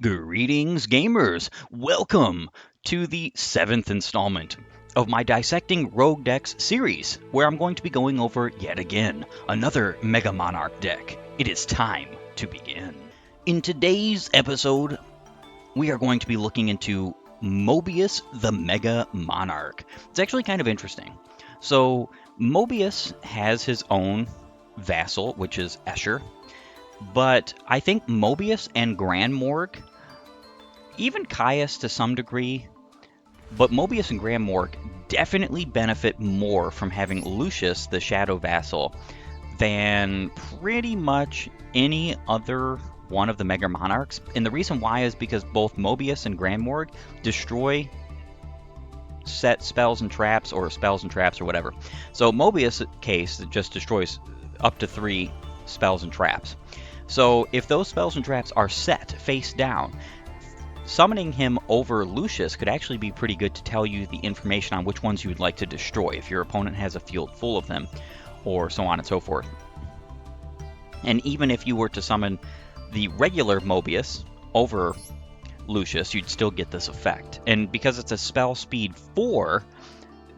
Greetings, gamers! Welcome to the seventh installment of my Dissecting Rogue Decks series, where I'm going to be going over yet again another Mega Monarch deck. It is time to begin. In today's episode, we are going to be looking into Mobius the Mega Monarch. It's actually kind of interesting. So, Mobius has his own vassal, which is Escher. But I think Mobius and Grand Morgue, even Caius to some degree, but Mobius and Grand Morgue definitely benefit more from having Lucius, the Shadow Vassal, than pretty much any other one of the Mega Monarchs. And the reason why is because both Mobius and Grand Morgue destroy set spells and traps, or whatever. So Mobius' case, it just destroys up to 3 spells and traps. So if those spells and traps are set face down, summoning him over Lucius could actually be pretty good to tell you the information on which ones you would like to destroy if your opponent has a field full of them, or so on and so forth. And even if you were to summon the regular Mobius over Lucius, you'd still get this effect. And because it's a spell speed 4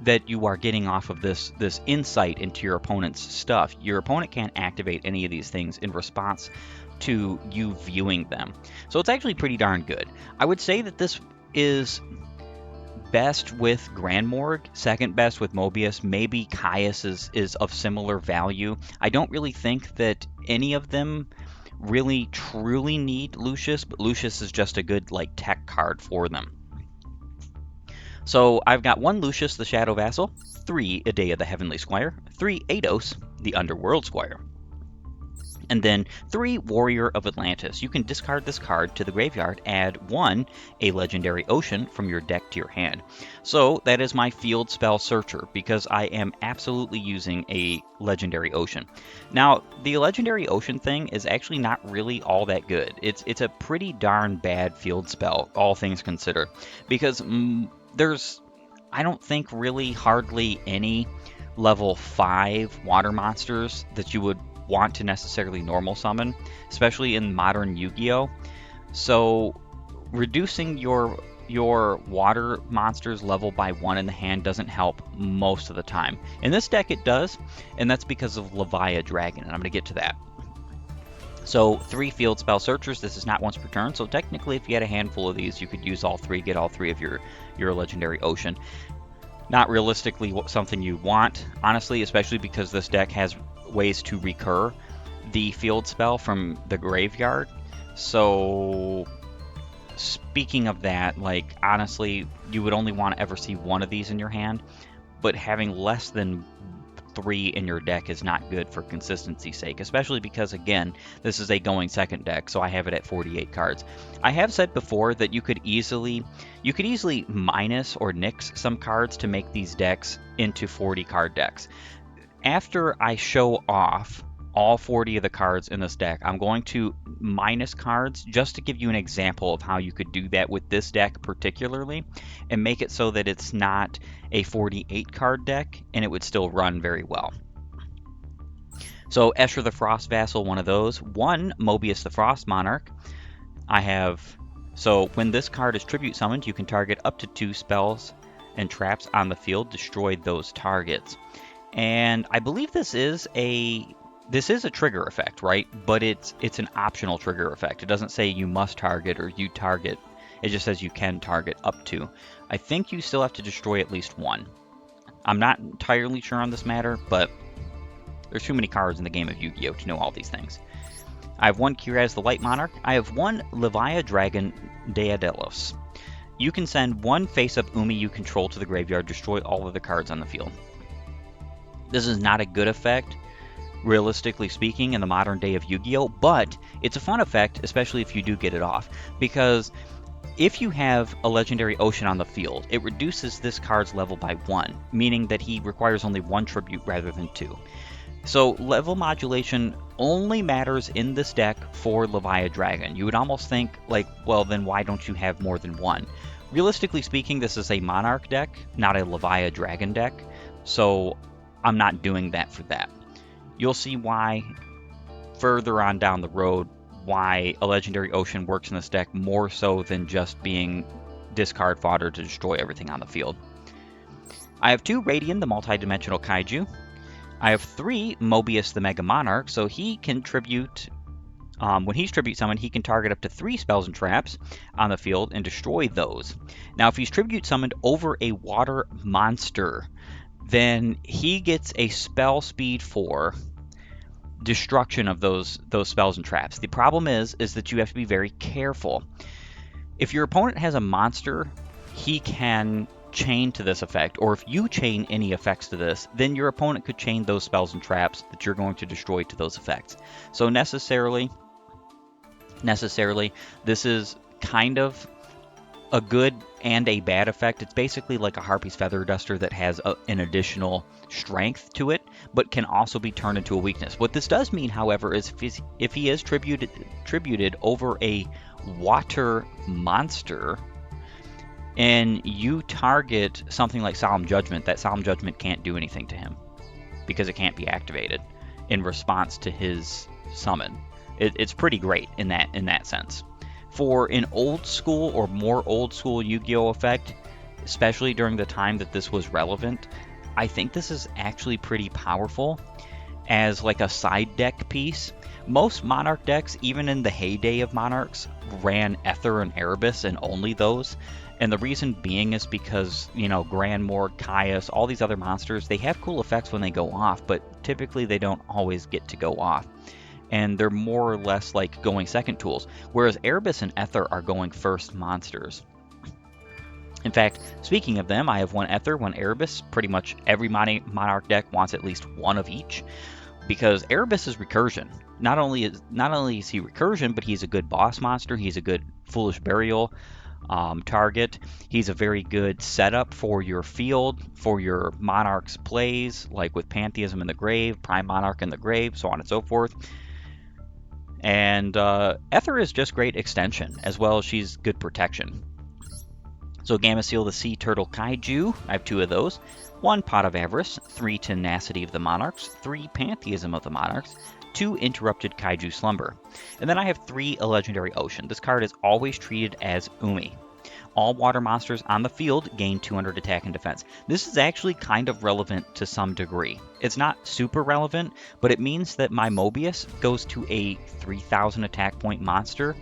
that you are getting off of this insight into your opponent's stuff, your opponent can't activate any of these things in response to you viewing them. So it's actually pretty darn good. I would say that this is best with Grand Morgue, second best with Mobius. Maybe Caius is of similar value. I don't really think that any of them really truly need Lucius, but Lucius is just a good tech card for them. So I've got 1 Lucius, the Shadow Vassal, 3 Idea, the Heavenly Squire, 3 Ados, the Underworld Squire, and then 3 Warrior of Atlantis. You can discard this card to the graveyard, add 1 a Legendary Ocean from your deck to your hand. So that is my field spell searcher, because I am absolutely using a Legendary Ocean. Now, the Legendary Ocean thing is actually not really all that good. It's a pretty darn bad field spell, all things considered, because there's, I don't think, really hardly any level 5 water monsters that you would want to necessarily normal summon, especially in modern Yu-Gi-Oh! So reducing your water monsters level by 1 in the hand doesn't help most of the time. In this deck it does, and that's because of Leviathan Dragon, and I'm going to get to that. So 3 field spell searchers. This is not once per turn, so technically if you had a handful of these, you could use all 3, get all 3 of your Legendary Ocean. Not realistically something you want, honestly, especially because this deck has ways to recur the field spell from the graveyard. So speaking of that, honestly, you would only want to ever see 1 of these in your hand, but having less than 3 in your deck is not good for consistency's sake, especially because, again, this is a going second deck, so I have it at 48 cards. I have said before that you could easily minus or nix some cards to make these decks into 40 card decks. After I show off all 40 of the cards in this deck, I'm going to minus cards just to give you an example of how you could do that with this deck particularly, and make it so that it's not a 48 card deck and it would still run very well. So Escher the Frost Vassal, 1 of those. 1 Mobius the Frost Monarch. So when this card is tribute summoned, you can target up to 2 spells and traps on the field, destroy those targets. And I believe this is a trigger effect, right? But it's an optional trigger effect. It doesn't say you must target or you target. It just says you can target up to. I think you still have to destroy at least 1. I'm not entirely sure on this matter, but there's too many cards in the game of Yu-Gi-Oh! To know all these things. I have 1 Kiraz the Light Monarch. I have 1 Leviathan Dragon Daedalus. You can send 1 face-up Umi you control to the graveyard, destroy all of the cards on the field. This is not a good effect, realistically speaking, in the modern day of Yu-Gi-Oh! But it's a fun effect, especially if you do get it off, because if you have a Legendary Ocean on the field, it reduces this card's level by 1, meaning that he requires only 1 tribute rather than 2. So level modulation only matters in this deck for Leviathan Dragon. You would almost think, well, then why don't you have more than 1? Realistically speaking, this is a Monarch deck, not a Leviathan Dragon deck, so I'm not doing that for that. You'll see why further on down the road why a Legendary Ocean works in this deck more so than just being discard fodder to destroy everything on the field. I have 2 Radiant, the multi-dimensional kaiju. I have 3 Mobius, the Mega Monarch, so he can tribute. When he's tribute summoned, he can target up to 3 spells and traps on the field and destroy those. Now, if he's tribute summoned over a water monster, then he gets a spell speed 4 destruction of those spells and traps. The problem is that you have to be very careful. If your opponent has a monster, he can chain to this effect, or if you chain any effects to this, then your opponent could chain those spells and traps that you're going to destroy to those effects. So necessarily, this is kind of a good and a bad effect. It's basically like a Harpie's Feather Duster that has an additional strength to it, but can also be turned into a weakness. What this does mean, however, is if he is tributed over a water monster, and you target something like Solemn Judgment, that Solemn Judgment can't do anything to him because it can't be activated in response to his summon. It's pretty great in that sense. For an old school or more old school Yu-Gi-Oh effect, especially during the time that this was relevant, I think this is actually pretty powerful as like a side deck piece. Most Monarch decks, even in the heyday of Monarchs, ran Ether and Erebus and only those. And the reason being is because, Grand Morg, Caius, all these other monsters, they have cool effects when they go off, but typically they don't always get to go off. And they're more or less like going second tools, whereas Erebus and Ether are going first monsters. In fact, speaking of them, I have 1 Ether, 1 Erebus. Pretty much every Monarch deck wants at least 1 of each, because Erebus is recursion. Not only is he recursion, but he's a good boss monster. He's a good Foolish Burial target. He's a very good setup for your field, for your Monarchs plays, like with Pantheism in the Grave, Prime Monarch in the Grave, so on and so forth. And Ether is just great extension, as well as she's good protection. So Gameciel, the Sea Turtle Kaiju, I have 2 of those. 1 Pot of Avarice, 3 Tenacity of the Monarchs, 3 Pantheism of the Monarchs, 2 Interrupted Kaiju Slumber. And then I have 3 A Legendary Ocean. This card is always treated as Umi. All water monsters on the field gain 200 attack and defense. This is actually kind of relevant to some degree. It's not super relevant, but it means that my Mobius goes to a 3,000 attack point monster.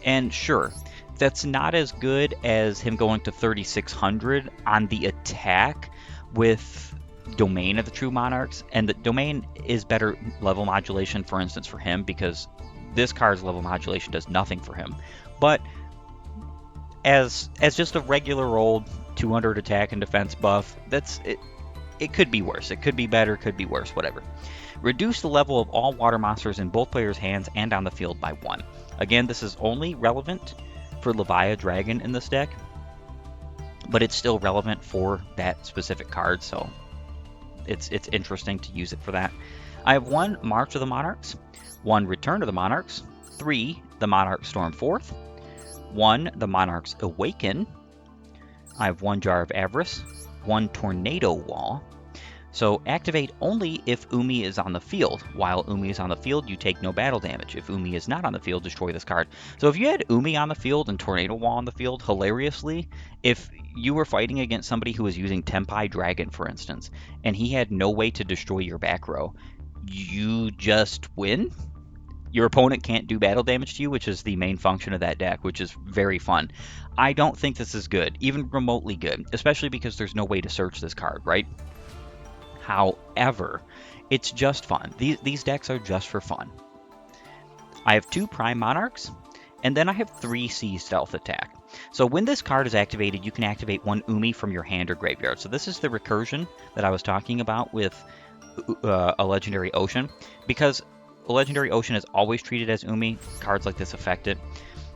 And sure, that's not as good as him going to 3,600 on the attack with Domain of the True Monarchs. And the Domain is better level modulation, for instance, for him, because this card's level modulation does nothing for him. But as just a regular old 200 attack and defense buff, that's it. It could be worse. It could be better. Could be worse. Whatever. Reduce the level of all water monsters in both players' hands and on the field by 1. Again, this is only relevant for Leviathan Dragon in this deck, but it's still relevant for that specific card, so it's interesting to use it for that. I have 1 March of the Monarchs, 1 Return of the Monarchs, 3 the Monarch Storm Forth, 1 the Monarchs Awaken. I have 1 Jar of Avarice, 1 Tornado Wall. So activate only if Umi is on the field. While Umi is on the field, you take no battle damage. If Umi is not on the field, destroy this card. So if you had Umi on the field and Tornado Wall on the field, hilariously, if you were fighting against somebody who was using Tempai Dragon, for instance, and he had no way to destroy your back row, you just win. Your opponent can't do battle damage to you, which is the main function of that deck, which is very fun. I don't think this is good, even remotely good, especially because there's no way to search this card, right? However, it's just fun. These decks are just for fun. I have 2 Prime Monarchs, and then I have 3 Sea Stealth Attack. So when this card is activated, you can activate 1 Umi from your hand or graveyard. So this is the recursion that I was talking about with a Legendary Ocean, because a Legendary Ocean is always treated as Umi. Cards like this affect it.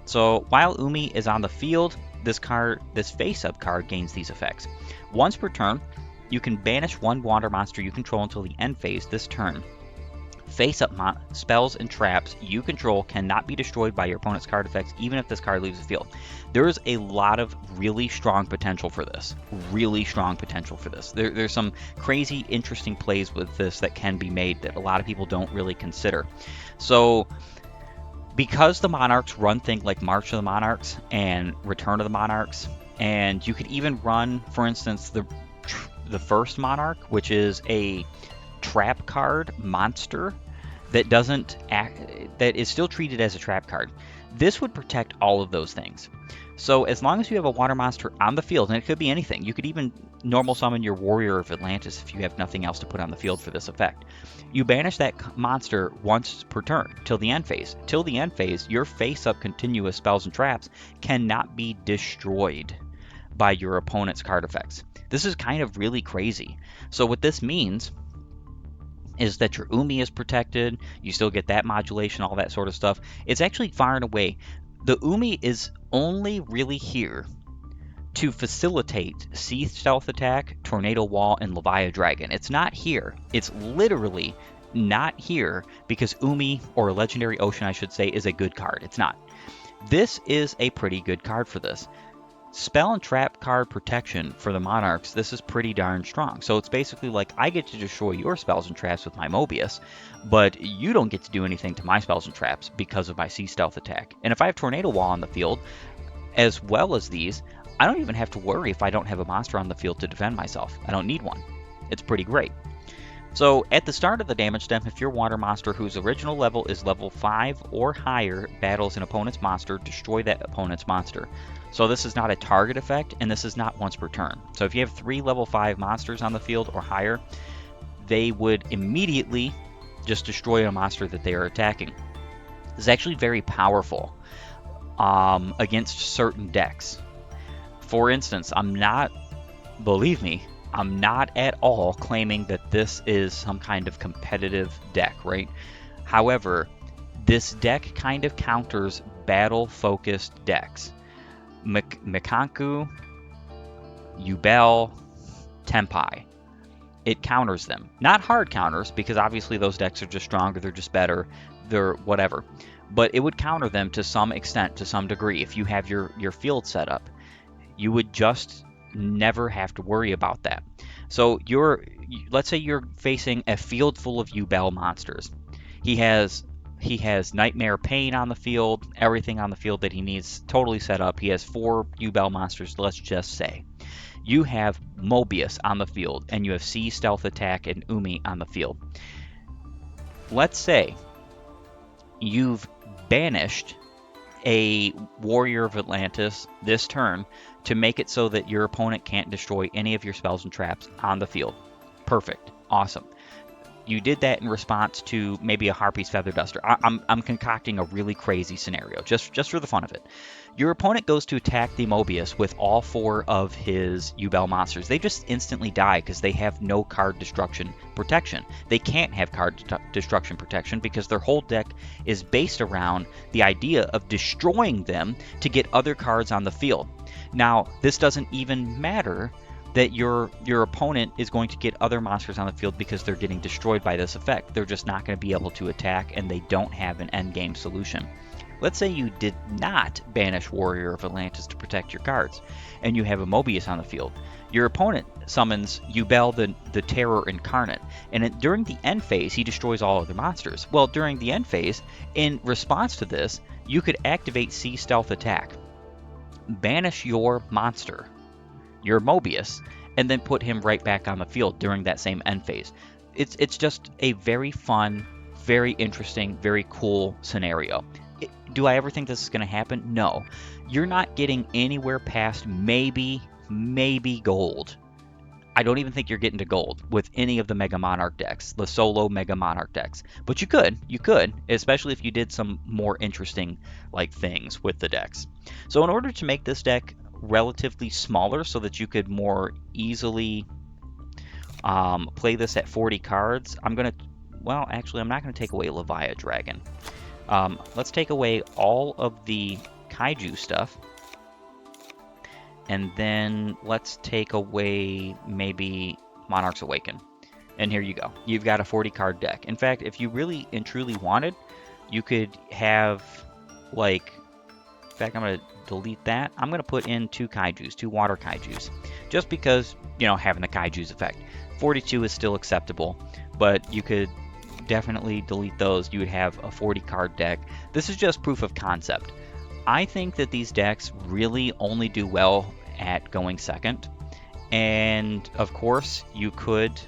So while Umi is on the field, this face-up card gains these effects. Once per turn, you can banish 1 water monster you control until the end phase this turn. Face-up spells and traps you control cannot be destroyed by your opponent's card effects, even if this card leaves the field. There is a lot of really strong potential for this. There's some crazy, interesting plays with this that can be made that a lot of people don't really consider. So Because the Monarchs run things like March of the Monarchs and Return of the Monarchs, and you could even run, for instance, the first Monarch, which is a trap card monster that doesn't act, that is still treated as a trap card. This would protect all of those things. So as long as you have a water monster on the field, and it could be anything, you could even normal summon your Warrior of Atlantis if you have nothing else to put on the field for this effect. You banish that monster once per turn till the end phase. Till the end phase, your face-up continuous spells and traps cannot be destroyed by your opponent's card effects. This is kind of really crazy. So what this means is that your Umi is protected, you still get that modulation, all that sort of stuff. It's actually far and away, the Umi is only really here to facilitate Sea Stealth Attack, Tornado Wall, and Leviathan Dragon. It's not here. It's literally not here because Umi, or Legendary Ocean I should say, is a good card. It's not. This is a pretty good card for this. Spell and trap card protection for the Monarchs, this is pretty darn strong. So it's basically like I get to destroy your spells and traps with my Mobius, but you don't get to do anything to my spells and traps because of my Sea Stealth Attack. And if I have Tornado Wall on the field, as well as these, I don't even have to worry if I don't have a monster on the field to defend myself. I don't need one. It's pretty great. So at the start of the damage step, if your water monster whose original level is level 5 or higher battles an opponent's monster, destroy that opponent's monster. So this is not a target effect, and this is not once per turn. So if you have 3 level 5 monsters on the field or higher, they would immediately just destroy a monster that they are attacking. This is actually very powerful against certain decks. For instance, believe me, I'm not at all claiming that this is some kind of competitive deck, right? However, this deck kind of counters battle-focused decks. Mikanku, Yubel, Tempai. It counters them. Not hard counters, because obviously those decks are just stronger, they're just better, they're whatever. But it would counter them to some extent, to some degree, if you have your field set up. You would just never have to worry about that. So let's say you're facing a field full of Yubel monsters. He has Nightmare Pain on the field, everything on the field that he needs totally set up. He has 4 Yubel monsters, let's just say. You have Mobius on the field, and you have Sea Stealth Attack and Umi on the field. Let's say you've banished a Warrior of Atlantis this turn to make it so that your opponent can't destroy any of your spells and traps on the field. Perfect. Awesome. You did that in response to maybe a Harpie's Feather Duster. I'm concocting a really crazy scenario, just for the fun of it. Your opponent goes to attack the Mobius with all 4 of his Yubel monsters. They just instantly die because they have no card destruction protection. They can't have card destruction protection because their whole deck is based around the idea of destroying them to get other cards on the field. Now, this doesn't even matter that your opponent is going to get other monsters on the field because they're getting destroyed by this effect. They're just not going to be able to attack, and they don't have an endgame solution. Let's say you did not banish Warrior of Atlantis to protect your cards, and you have a Mobius on the field. Your opponent summons Yubel the Terror Incarnate, and during the end phase, he destroys all other monsters. Well, during the end phase, in response to this, you could activate Sea Stealth Attack. Banish your monster, your Mobius, and then put him right back on the field during that same end phase. It's just a very fun, very interesting, very cool scenario. Do I ever think this is going to happen? No. You're not getting anywhere past maybe gold. I don't even think you're getting to gold with any of the Mega Monarch decks, the solo Mega Monarch decks. But you could, especially if you did some more interesting things with the decks. So in order to make this deck relatively smaller so that you could more easily play this at 40 cards, I'm not going to take away Leviathan Dragon. Let's take away all of the Kaiju stuff. And then let's take away maybe Monarchs Awaken. And here you go. You've got a 40 card deck. In fact, if you really and truly wanted, you could have in fact, I'm going to delete that. I'm going to put in 2 Kaijus, 2 water Kaijus. Just because, having the Kaiju's effect. 42 is still acceptable, but you could definitely delete those. You would have a 40 card deck. This is just proof of concept. I think that these decks really only do well at going second. And of course, you could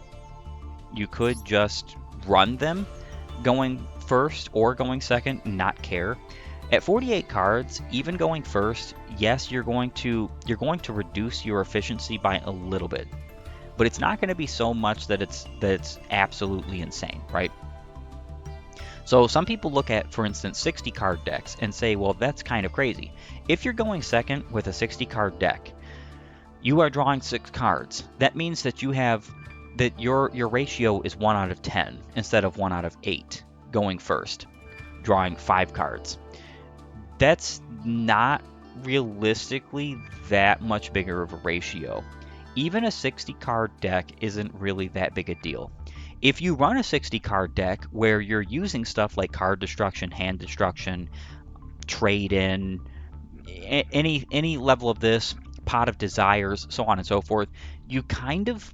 just run them going first or going second, not care. At 48 cards, even going first, yes, you're going to reduce your efficiency by a little bit, but it's not going to be so much that it's absolutely insane, right? So some people look at, for instance, 60 card decks and say, well, that's kind of crazy. If you're going second with a 60 card deck, you are drawing 6 cards. That means that your ratio is 1 out of 10 instead of 1 out of 8 going first, drawing 5 cards. That's not realistically that much bigger of a ratio. Even a 60 card deck isn't really that big a deal. If you run a 60 card deck where you're using stuff like card destruction, hand destruction, trade in, any level of this, pot of desires, so on and so forth, you kind of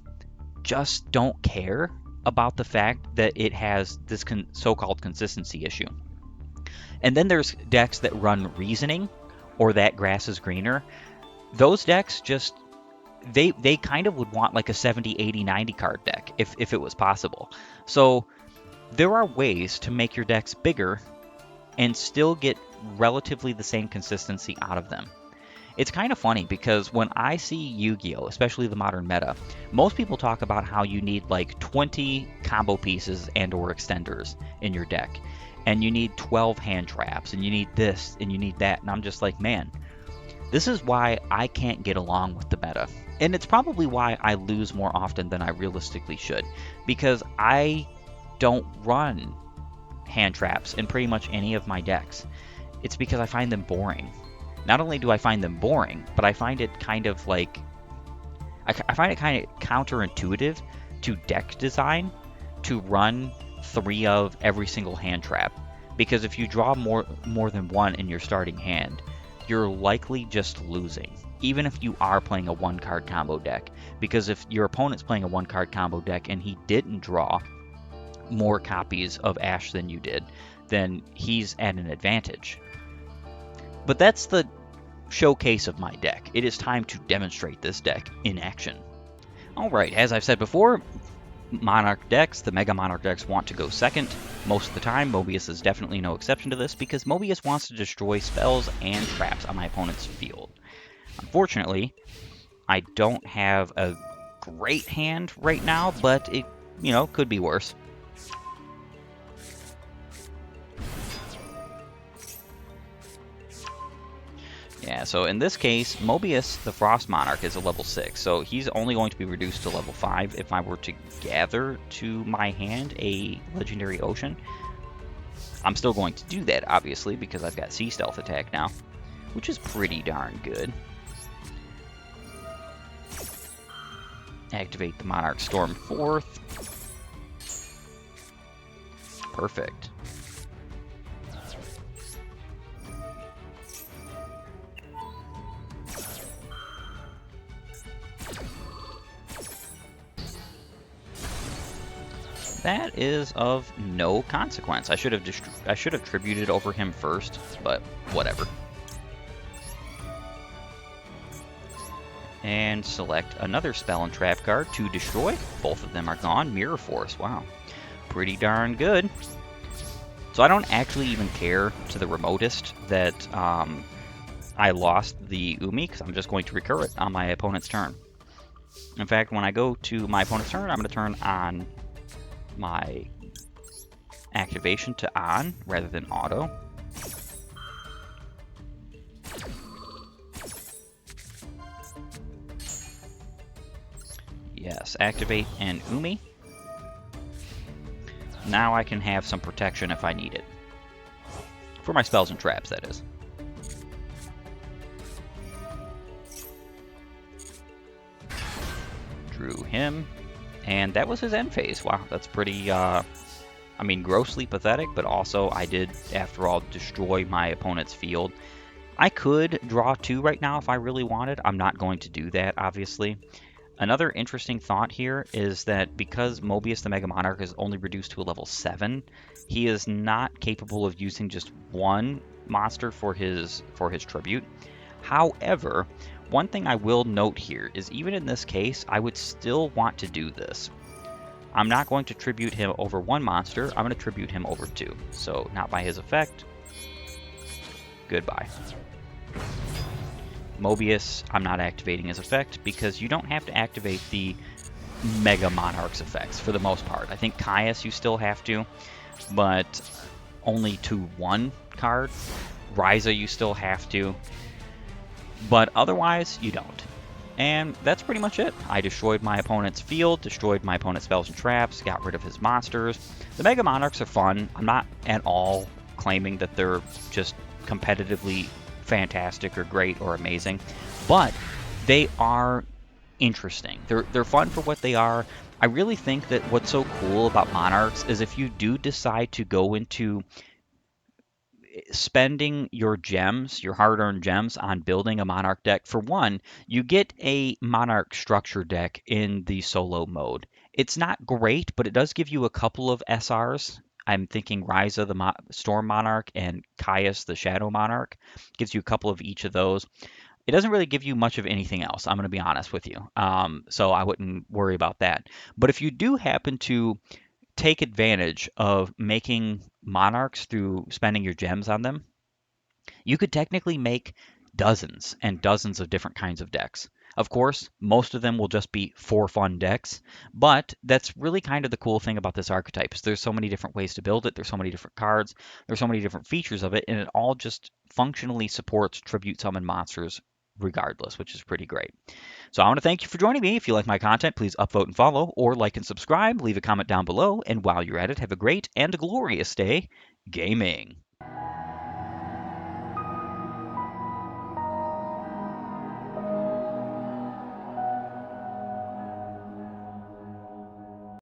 just don't care about the fact that it has this so-called consistency issue. And then there's decks that run reasoning or that grass is greener. Those decks just they kind of would want like a 70, 80, 90 card deck if it was possible. So there are ways to make your decks bigger and still get relatively the same consistency out of them. It's kind of funny because when I see Yu-Gi-Oh!, especially the modern meta, most people talk about how you need like 20 combo pieces and or extenders in your deck. And you need 12 hand traps, and you need this, and you need that. And I'm just like, man, this is why I can't get along with the meta. And it's probably why I lose more often than I realistically should. Because I don't run hand traps in pretty much any of my decks. It's because I find them boring. Not only do I find them boring, but I find it kind of like... I find it kind of counterintuitive to deck design to run 3 of every single hand trap, because if you draw more than 1 in your starting hand, you're likely just losing, even if you are playing a 1 card combo deck, because if your opponent's playing a 1 card combo deck and he didn't draw more copies of Ash than you did, then he's at an advantage. But that's the showcase of my deck. It is time to demonstrate this deck in action. Alright, as I've said before, Monarch decks, the Mega Monarch decks, want to go second most of the time. Mobius is definitely no exception to this because Mobius wants to destroy spells and traps on my opponent's field. Unfortunately, I don't have a great hand right now, but it, could be worse. Yeah, so in this case, Mobius, the Frost Monarch, is a level 6, so he's only going to be reduced to level 5 if I were to gather to my hand a Legendary Ocean. I'm still going to do that, obviously, because I've got Sea Stealth attack now, which is pretty darn good. Activate the Monarch Storm 4th. Perfect. That is of no consequence. I should have tributed over him first, but whatever. And select another spell and trap card to destroy. Both of them are gone. Mirror Force. Wow. Pretty darn good. So I don't actually even care to the remotest that I lost the Umi, because I'm just going to recur it on my opponent's turn. In fact, when I go to my opponent's turn, I'm going to turn on my activation to on rather than auto. Yes, activate and Umi. Now I can have some protection if I need it. For my spells and traps, that is. Drew him. And that was his end phase. Wow, that's pretty, grossly pathetic, but also I did, after all, destroy my opponent's field. I could draw 2 right now if I really wanted. I'm not going to do that, obviously. Another interesting thought here is that because Mobius the Mega Monarch is only reduced to a level 7, he is not capable of using just one monster for his tribute. However, one thing I will note here is even in this case, I would still want to do this. I'm not going to tribute him over one monster, I'm going to tribute him over two. So not by his effect. Goodbye. Mobius, I'm not activating his effect because you don't have to activate the Mega Monarch's effects for the most part. I think Caius you still have to, but only to one card. Ryza you still have to, but otherwise you don't. And that's pretty much it. I destroyed my opponent's field, destroyed my opponent's spells and traps, got rid of his monsters. The Mega Monarchs are fun. I'm not at all claiming that they're just competitively fantastic or great or amazing, but they are interesting. They're fun for what they are. I really think that what's so cool about Monarchs is if you do decide to go into spending your gems, your hard-earned gems, on building a Monarch deck, for one, you get a Monarch structure deck in the solo mode. It's not great, but it does give you a couple of SRs. I'm thinking Ryza, the Storm Monarch, and Caius, the Shadow Monarch. Gives you a couple of each of those. It doesn't really give you much of anything else, I'm going to be honest with you. So I wouldn't worry about that. But if you do happen to take advantage of making monarchs through spending your gems on them, you could technically make dozens and dozens of different kinds of decks. Of course, most of them will just be for fun decks, but that's really kind of the cool thing about this archetype is there's so many different ways to build it, there's so many different cards, there's so many different features of it, and it all just functionally supports tribute summon monsters regardless, which is pretty great. So I want to thank you for joining me. If you like my content, please upvote and follow, or like and subscribe, leave a comment down below, and while you're at it, have a great and glorious day gaming.